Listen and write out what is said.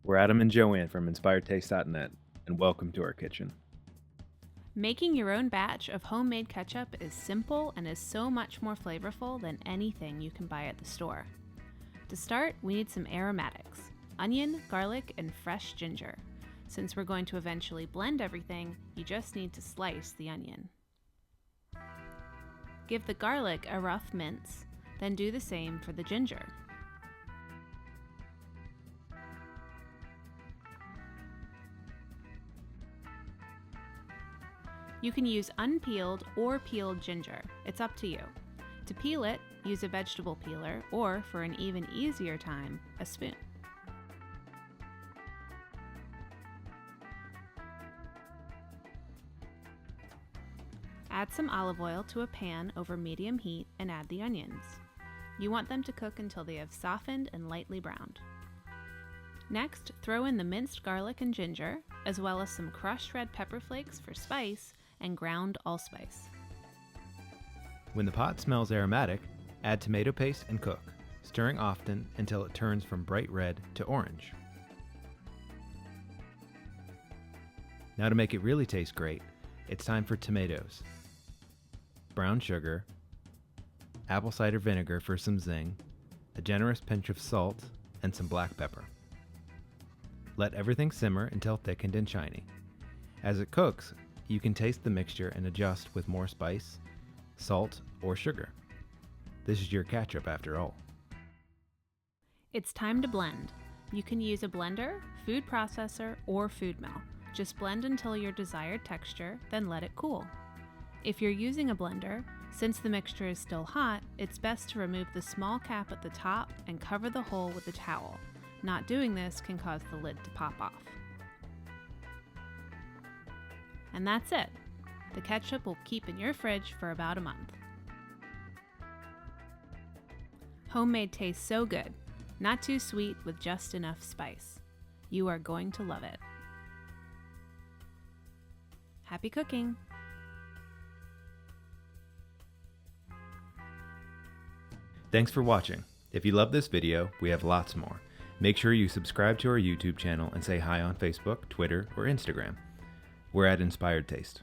We're Adam and Joanne from InspiredTaste.net, and welcome to our kitchen. Making your own batch of homemade ketchup is simple and is so much more flavorful than anything you can buy at the store. To start, we need some aromatics: onion, garlic, and fresh ginger. Since we're going to eventually blend everything, you just need to slice the onion. Give the garlic a rough mince, then do the same for the ginger. You can use unpeeled or peeled ginger. It's up to you. To peel it, use a vegetable peeler, or for an even easier time, a spoon. Add some olive oil to a pan over medium heat and add the onions. You want them to cook until they have softened and lightly browned. Next, throw in the minced garlic and ginger, as well as some crushed red pepper flakes for spice and ground allspice. When the pot smells aromatic, add tomato paste and cook, stirring often until it turns from bright red to orange. Now to make it really taste great, it's time for tomatoes, brown sugar, apple cider vinegar for some zing, a generous pinch of salt, and some black pepper. Let everything simmer until thickened and shiny. As it cooks, you can taste the mixture and adjust with more spice, salt, or sugar. This is your ketchup after all. It's time to blend. You can use a blender, food processor, or food mill. Just blend until your desired texture, then let it cool. If you're using a blender, since the mixture is still hot, it's best to remove the small cap at the top and cover the hole with a towel. Not doing this can cause the lid to pop off. And that's it. The ketchup will keep in your fridge for about a month. Homemade tastes so good, not too sweet with just enough spice. You are going to love it. Happy cooking! Thanks for watching. If you love this video, we have lots more. Make sure you subscribe to our YouTube channel and say hi on Facebook, Twitter, or Instagram. We're at Inspired Taste.